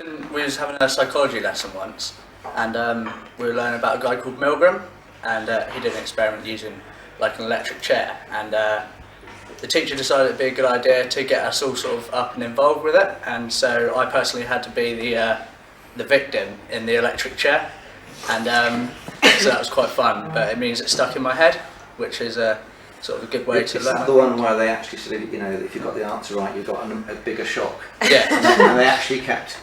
We was having a psychology lesson once, and we were learning about a guy called Milgram, and he did an experiment using like an electric chair, and the teacher decided it'd be a good idea to get us all sort of up and involved with it, and so I personally had to be the victim in the electric chair, and so that was quite fun, but it means it stuck in my head, which is sort of a good way to learn. Is that the one where they actually said, you know, if you got the answer right, you got a bigger shock? Yeah. And they actually kept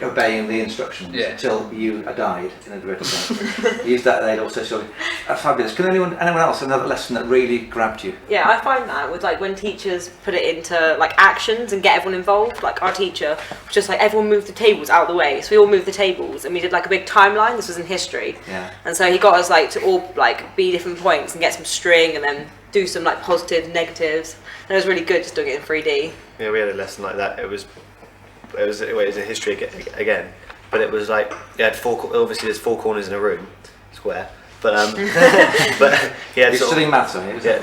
obeying the instructions until you died, in inverted commas. Used that, they'd also sort of, that's fabulous. Can anyone else, another lesson that really grabbed you? Yeah, I find that with like when teachers put it into like actions and get everyone involved, like our teacher was just like everyone moved the tables out of the way, so we all moved the tables and we did like a big timeline. This was in history. Yeah. And so he got us like to all like be different points and get some string and then do some like positives, negatives, and it was really good just doing it in 3D. Yeah, we had a lesson like that. It was a history again, but it was like you had obviously there's four corners in a room, square, but but yeah. You're studying maths, are you? Yeah,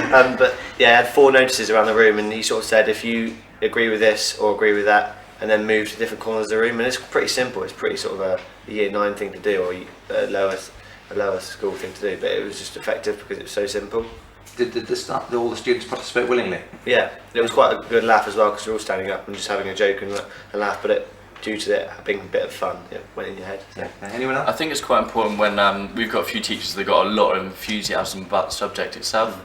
well, but yeah, I had four notices around the room, and he sort of said if you agree with this or agree with that, and then move to different corners of the room, and it's pretty simple. It's pretty sort of a year 9 thing to do, or a lower school thing to do, but it was just effective because it was so simple. Did all the students participate willingly? Yeah, it was quite a good laugh as well because we were all standing up and just having a joke and a laugh, but due to it being a bit of fun, it went in your head. So. Yeah. Anyone else? I think it's quite important when we've got a few teachers that got a lot of enthusiasm about the subject itself,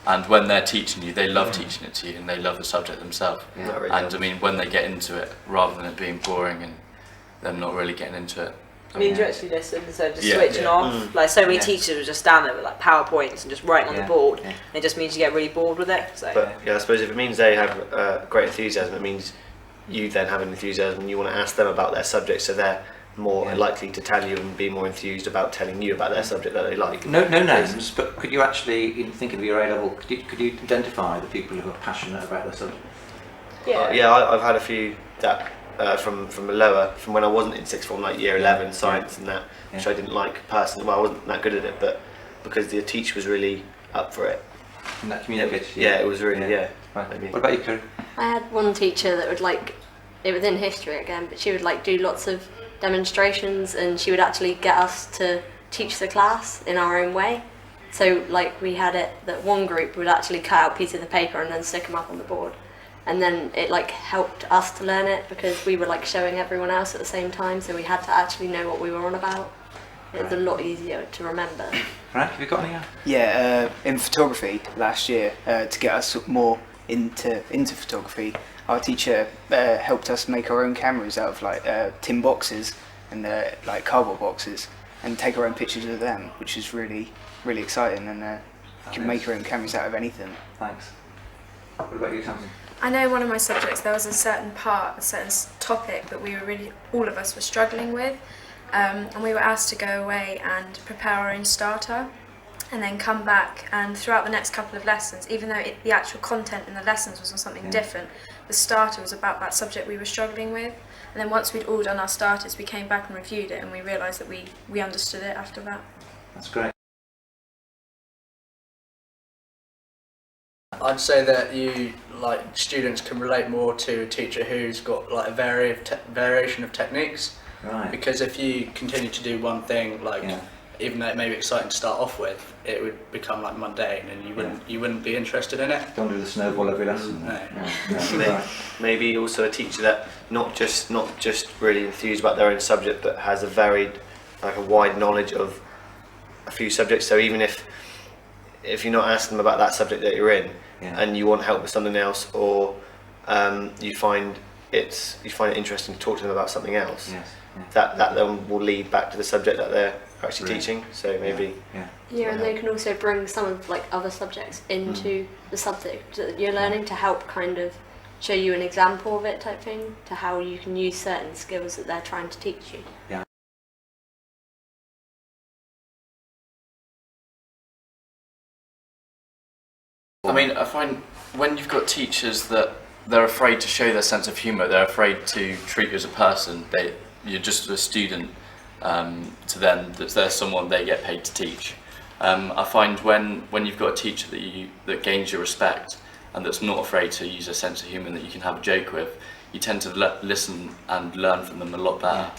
and when they're teaching you, they love teaching it to you and they love the subject themselves. Yeah. Really And I mean, when they get into it, rather than it being boring and them not really getting into it. I mean, you actually listen, so just Yeah, switching yeah. off. Like so many teachers would just stand there with like PowerPoints and just writing on the board. Yeah. It just means you get really bored with it. So. But yeah, I suppose if it means they have great enthusiasm, it means you then have an enthusiasm and you want to ask them about their subject, so they're more likely to tell you and be more enthused about telling you about their subject that they like. No names, but could you actually, in thinking of your A level, could you identify the people who are passionate about their subject? Yeah. I've had a few that from when I wasn't in sixth form, like year 11 science and that, which I didn't like personally. Well, I wasn't that good at it, but because the teacher was really up for it. And that communicated. Yeah, it was really Right. Maybe. What about you, Karen? I had one teacher that would like, it was in history again, but she would like do lots of demonstrations and she would actually get us to teach the class in our own way. So like we had it that one group would actually cut out pieces of paper and then stick them up on the board. And then it like helped us to learn it because we were like showing everyone else at the same time, so we had to actually know what we were on about. It was a lot easier to remember. Frank, have you got any? Yeah, in photography last year, to get us more into photography, our teacher helped us make our own cameras out of like tin boxes and like cardboard boxes, and take our own pictures of them, which is really exciting. And you can make your own cameras out of anything. Thanks. What about you, Tamsin? I know one of my subjects there was a certain topic that we were really, all of us were struggling with, and we were asked to go away and prepare our own starter and then come back, and throughout the next couple of lessons, even though the actual content in the lessons was on something different, the starter was about that subject we were struggling with, and then once we'd all done our starters we came back and reviewed it and we realised that we understood it after that. That's great. I'd say that students can relate more to a teacher who's got like a variation of techniques. Right. Because if you continue to do one thing, even though it may be exciting to start off with, it would become like mundane, and you wouldn't be interested in it. Don't do the snowball every lesson. No. Maybe also a teacher that not just really enthused about their own subject, but has a wide knowledge of a few subjects. So even if you're not asking them about that subject that you're in, and you want help with something else, or you find it interesting to talk to them about something else, that then will lead back to the subject that they're actually teaching. So maybe Yeah, and they can also bring some of like other subjects into the subject that you're learning to help kind of show you an example of it type thing, to how you can use certain skills that they're trying to teach you. Yeah. I mean, I find when you've got teachers that they're afraid to show their sense of humour, they're afraid to treat you as a person, you're just a student to them, they're someone they get paid to teach. I find when you've got a teacher that gains your respect and that's not afraid to use a sense of humour that you can have a joke with, you tend to listen and learn from them a lot better.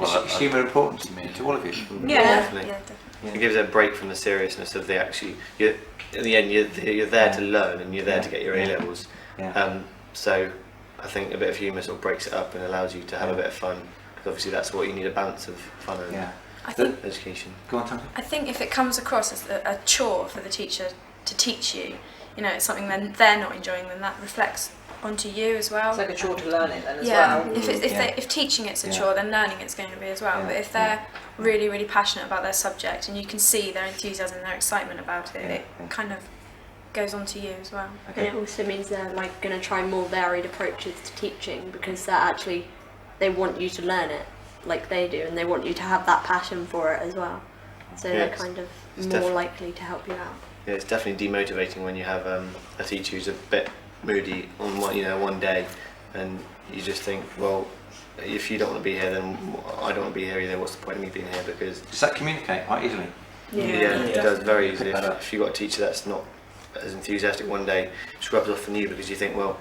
Is humour important to me, to all of you? Yeah. Definitely. It gives a break from the seriousness of in the end, you're there to learn, and you're there to get your A levels. So I think a bit of humour sort of breaks it up and allows you to have a bit of fun, because obviously that's what you need, a balance of fun and I think education. Go on, Tanya. I think if it comes across as a chore for the teacher to teach you, you know, it's something then they're not enjoying, then that reflects onto you as well. It's like a chore to learn it then as Yeah, well. if teaching it's a chore, then learning it's going to be as well. But if they're really, really passionate about their subject, and you can see their enthusiasm and their excitement about it, it kind of goes on to you as well. And it also means they're like going to try more varied approaches to teaching, because they want you to learn it like they do, and they want you to have that passion for it as well. So they're kind of more likely to help you out. Yeah, it's definitely demotivating when you have a teacher who's a bit moody on one day, and you just think, well, if you don't want to be here, then I don't want to be here either. What's the point of me being here? Because Does that communicate quite easily? it does very easily. If you've got a teacher that's not as enthusiastic one day, it just rubs off on you, because you think, well,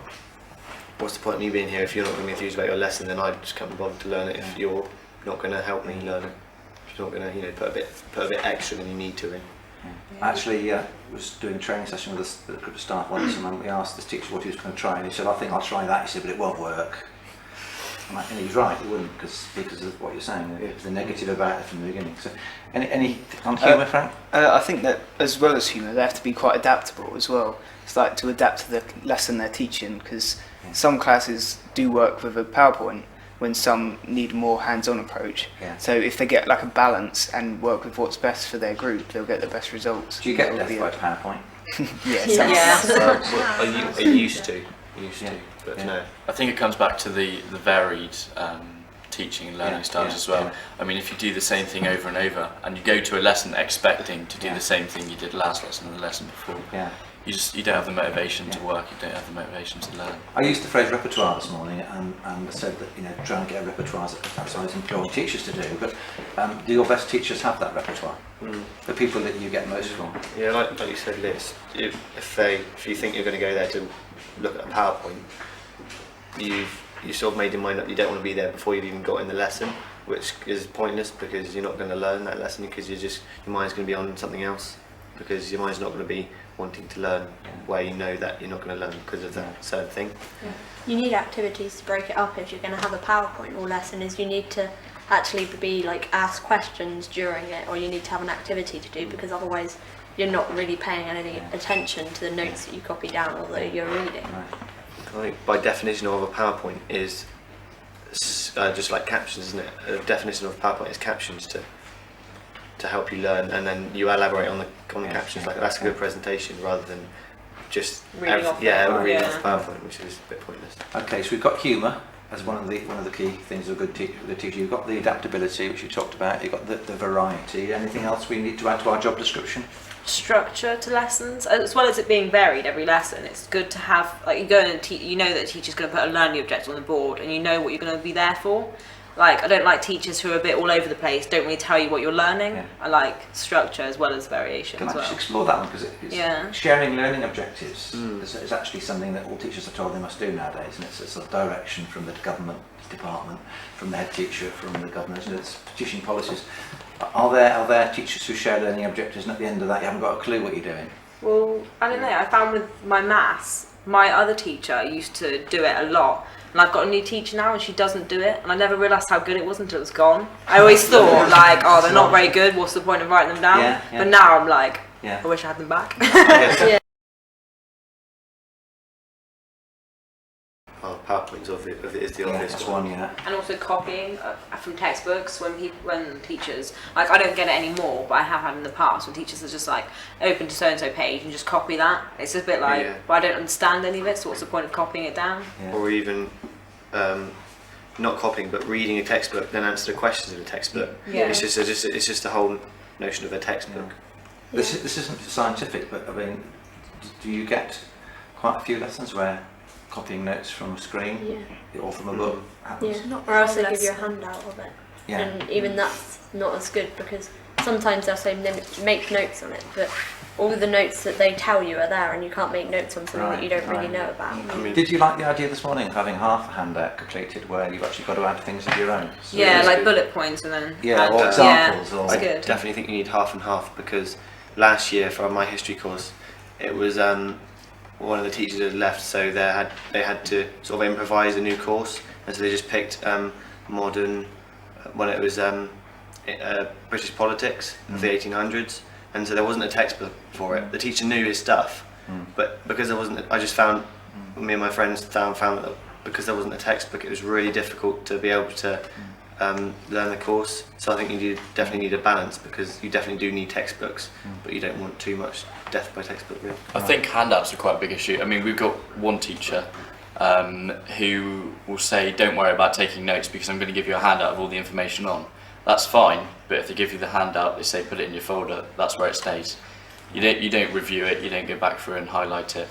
what's the point of me being here if you're not going to be enthused about your lesson? Then I just can't be bothered to learn it if you're not going to help me learn it. If you're not going to, put a bit extra than you need to in. I actually was doing a training session with a group of staff once, and we asked this teacher what he was going to try, and he said, I think I'll try that. He said, but it won't work. And he was right, it wouldn't, because of what you're saying. It was the negative about it from the beginning. So, any on humour, Frank? I think that as well as humour, they have to be quite adaptable as well. It's like to adapt to the lesson they're teaching, because some classes do work with a PowerPoint when some need a more hands-on approach. So if they get like a balance and work with what's best for their group, they'll get the best results. Do you get death by PowerPoint? I used to, but no. I think it comes back to the varied teaching and learning styles as well. I mean, if you do the same thing over and over, and you go to a lesson expecting to do the same thing you did last lesson or the lesson before, you don't have the motivation to work. You don't have the motivation to learn. I used the phrase repertoire this morning, and I said that trying to get a repertoire is that's what I was imploring teachers to do. But do your best teachers have that repertoire? The people that you get most from? Yeah, like you said, Liz. If you think you're going to go there to look at a PowerPoint, you sort of made your mind up. You don't want to be there before you've even got in the lesson, which is pointless, because you're not going to learn that lesson, because your mind's going to be on something else, because your mind's not going to be wanting to learn where you know that you're not going to learn because of that certain thing. You need activities to break it up if you're going to have a PowerPoint or lesson. Is you need to actually be like ask questions during it, or you need to have an activity to do, because otherwise you're not really paying any attention to the notes that you copy down or that you're reading. I think by definition of a PowerPoint is just like captions, isn't it? A definition of a PowerPoint is captions to help you learn, and then you elaborate on the captions. Like, that's a good presentation, rather than just reading off PowerPoint, which is a bit pointless. Okay, so we've got humour as one of the key things of a good teacher. You've got the adaptability, which you talked about. You've got the variety. Anything else we need to add to our job description? Structure to lessons, as well as it being varied every lesson. It's good to have, like, you go and you know that the teacher's going to put a learning objective on the board, and you know what you're going to be there for. Like, I don't like teachers who are a bit all over the place, don't really tell you what you're learning. I like structure as well as variation as well. Let's explore that one, because sharing learning objectives is actually something that all teachers are told they must do nowadays, and it's a sort of direction from the government department, from the head teacher, from the governors, and it's teaching policies. Are there teachers who share learning objectives, and at the end of that you haven't got a clue what you're doing? Well, I don't know, I found with my maths, my other teacher used to do it a lot. And I've got a new teacher now, and she doesn't do it, and I never realised how good it was until it was gone. I always thought, like, oh, they're not very good, what's the point of writing them down? But now I'm like, I wish I had them back. PowerPoints of it is the obvious one. And also copying from textbooks when teachers, like, I don't get it anymore, but I have had in the past, when teachers are just like, open to so-and-so page and just copy that. It's a bit like, well, I don't understand any of it, so what's the point of copying it down? Or even not copying, but reading a textbook, then answer the questions in the textbook. It's just a whole notion of a textbook. This isn't scientific, but I mean, do you get quite a few lessons where copying notes from a screen or from a book happens? Or else they give you a handout of it. And even that's not as good, because sometimes they'll say make notes on it, but all the notes that they tell you are there, and you can't make notes on something that you don't really know about. I mean, Did you like the idea this morning of having half a handout completed where you've actually got to add things of your own? Yeah, like good. bullet points and then Or examples. yeah, Or it's I good. definitely think you need half and half, because last year for my history course, it was one of the teachers had left, so they had to sort of improvise a new course, and so they just picked modern. Well, it was British politics of the 1800s, and so there wasn't a textbook for it. The teacher knew his stuff, but because there wasn't, I just found me and my friends found that because there wasn't a textbook, it was really difficult to be able to learn the course. So I think you definitely need a balance, because you definitely do need textbooks, but you don't want too much death by textbook, really. I think handouts are quite a big issue. I mean, we've got one teacher who will say, don't worry about taking notes because I'm going to give you a handout of all the information on. That's fine, but if they give you the handout, they say put it in your folder, that's where it stays. You don't review it, you don't go back through and highlight it,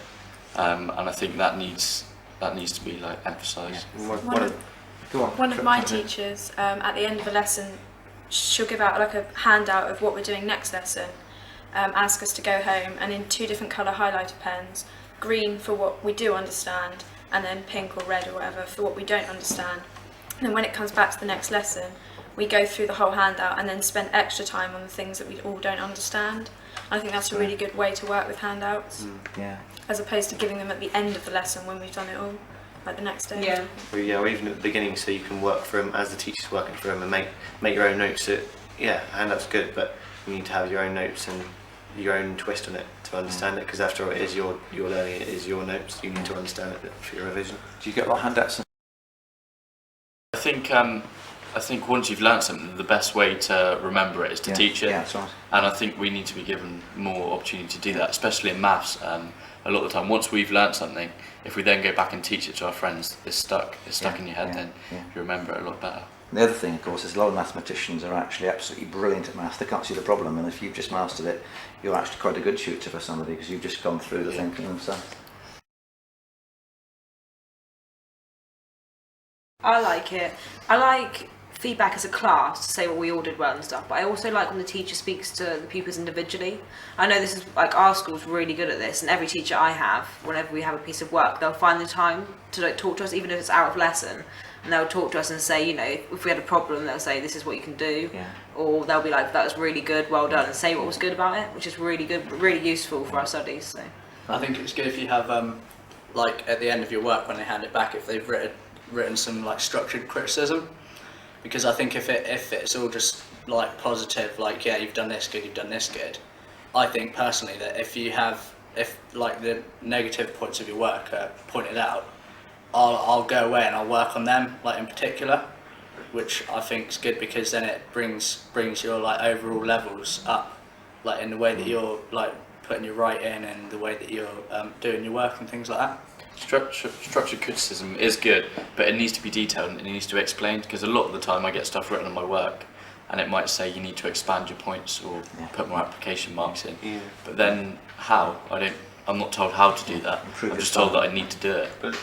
and I think that needs to be like emphasised. One of my teachers, at the end of a lesson, she'll give out like a handout of what we're doing next lesson, ask us to go home, and in 2 different colour highlighter pens, green for what we do understand, and then pink or red or whatever for what we don't understand. And then when it comes back to the next lesson, we go through the whole handout and then spend extra time on the things that we all don't understand. I think that's a really good way to work with handouts, as opposed to giving them at the end of the lesson when we've done it all, like the next day. Yeah. Or even at the beginning, so you can work through them as the teacher's working through them and make your own notes. So, handout's good, but you need to have your own notes and your own twist on it to understand it, because after all, it is your learning, it is your notes. You need to understand it for your revision. do you get a lot of handouts? I think once you've learned something, the best way to remember it is to teach it. Yeah, that's right. And I think we need to be given more opportunity to do that, especially in maths. A lot of the time, once we've learned something, if we then go back and teach it to our friends, it's stuck in your head, then you remember it a lot better. The other thing, of course, is a lot of mathematicians are actually absolutely brilliant at maths. They can't see the problem, and if you've just mastered it, you're actually quite a good tutor for somebody, because you've just gone through the thinking themselves. I like it. I like feedback as a class to say what we all did well and stuff, but I also like when the teacher speaks to the pupils individually. I know this is like our school's really good at this, and every teacher I have, whenever we have a piece of work, they'll find the time to like talk to us, even if it's out of lesson, and they'll talk to us and say, you know, if we had a problem, they'll say this is what you can do, or they'll be like, that was really good, well done, and say what was good about it, which is really good, really useful for our studies. So I think it's good if you have like at the end of your work when they hand it back, if they've written some like structured criticism, because I think if it's all just like positive, like you've done this good, I think personally that if like the negative points of your work are pointed out, I'll go away and I'll work on them, like in particular, which I think is good, because then it brings your like overall levels up, like in the way that you're like putting your writing and the way that you're doing your work and things like that. Structured criticism is good, but it needs to be detailed and it needs to be explained, because a lot of the time I get stuff written on my work and it might say you need to expand your points or put more application marks in. But then how? I'm not told how to do that. I'm just told that I need to do it. But